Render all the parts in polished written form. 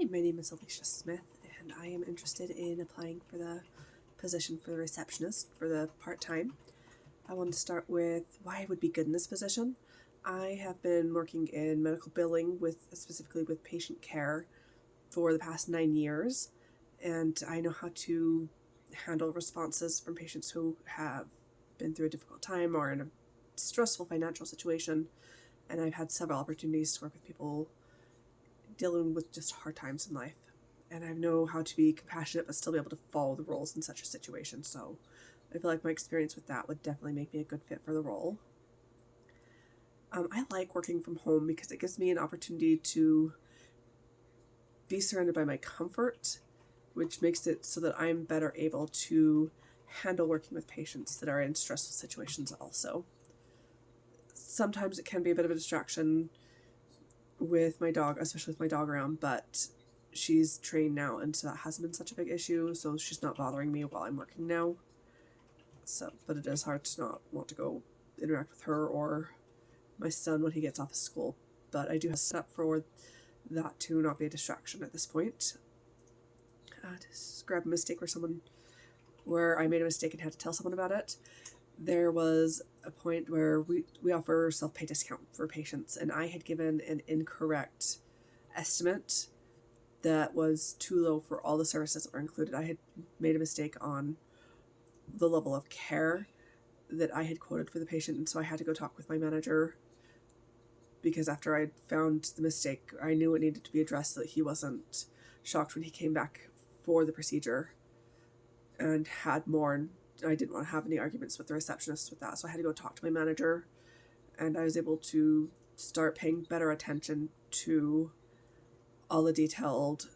my name is Alicia Smith, and I am interested in applying for the position for the receptionist for the part-time. I want to start with why I would be good in this position. I have been working in medical billing specifically with patient care for the past 9 years, and I know how to handle responses from patients who have been through a difficult time or in a stressful financial situation, and I've had several opportunities to work with people dealing with just hard times in life. And I know how to be compassionate but still be able to follow the rules in such a situation. So I feel like my experience with that would definitely make me a good fit for the role. I like working from home because it gives me an opportunity to be surrounded by my comfort, which makes it so that I'm better able to handle working with patients that are in stressful situations also. Sometimes it can be a bit of a distraction with my dog, especially with my dog around, but she's trained now, and so that hasn't been such a big issue, so she's not bothering me while I'm working now. But it is hard to not want to go interact with her or my son when he gets off of school. But I do have set up for that to not be a distraction at this point. To describe a mistake where I made a mistake and had to tell someone about it. There was a point where we offer self-pay discount for patients, and I had given an incorrect estimate that was too low for all the services that were included. I had made a mistake on the level of care that I had quoted for the patient, and so I had to go talk with my manager because after I found the mistake, I knew it needed to be addressed so that he wasn't shocked when he came back for the procedure and had more, and I didn't want to have any arguments with the receptionist with that, so I had to go talk to my manager, and I was able to start paying better attention to all the detailed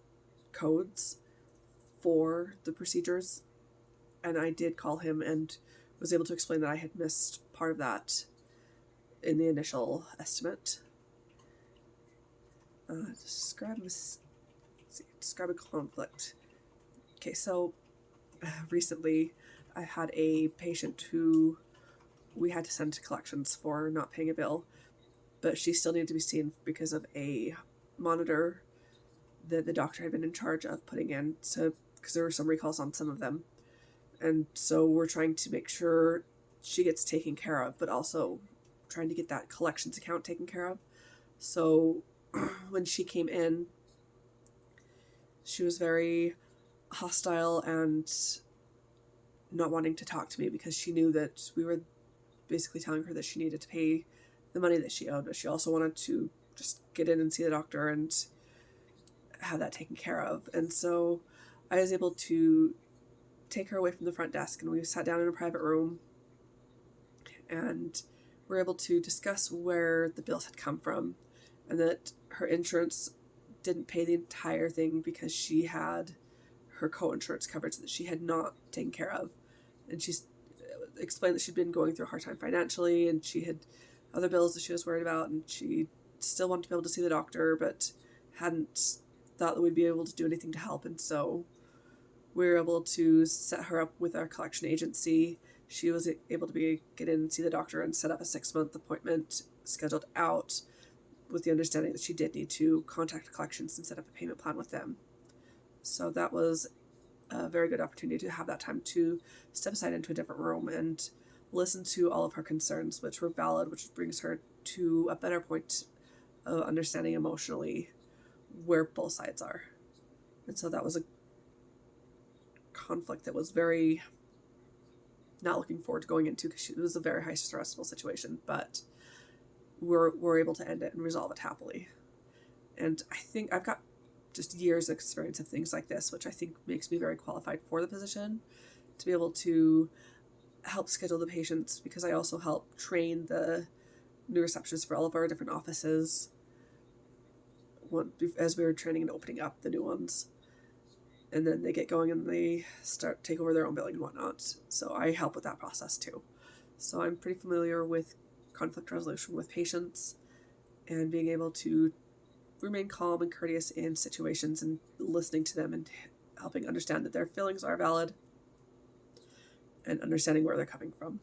codes for the procedures, and I did call him and was able to explain that I had missed part of in the initial estimate. Describe a conflict. Okay, so recently I had a patient who we had to send to collections for not paying a bill, but she still needed to be seen because of a monitor that the doctor had been in charge of putting in, so because there were some recalls on some of them, and so we're trying to make sure she gets taken care of, but also trying to get that collections account taken care of. So when she came in, she was very hostile and not wanting to talk to me because she knew that we were basically telling her that she needed to pay the money that she owed, but she also wanted to just get in and see the doctor and have that taken care of. And so I was able to take her away from the front desk, and we sat down in a private room, and we're able to discuss where the bills had come from, and that her insurance didn't pay the entire thing because she had her co-insurance coverage that she had not taken care of. And she explained that she'd been going through a hard time financially, and she had other bills that she was worried about, and she still wanted to be able to see the doctor, but hadn't thought that we'd be able to do anything to help. And so we were able to set her up with our collection agency. She was able to get in and see the doctor and set up a 6-month appointment scheduled out, with the understanding that she did need to contact collections and set up a payment plan with them. So that was a very good opportunity to have that time to step aside into a different room and listen to all of her concerns, which were valid, which brings her to a better point of understanding emotionally where both sides are. And so that was a conflict that was very not looking forward to going into, because it was a very high stressful situation, but we're able to end it and resolve it happily. And I think I've got just years of experience of things like this, which I think makes me very qualified for the position, to be able to help schedule the patients, because I also help train the new receptionists for all of our different offices as we were training and opening up the new ones. And then they get going and they take over their own billing and whatnot. So I help with that process too. So I'm pretty familiar with conflict resolution with patients and being able to remain calm and courteous in situations and listening to them and helping understand that their feelings are valid and understanding where they're coming from.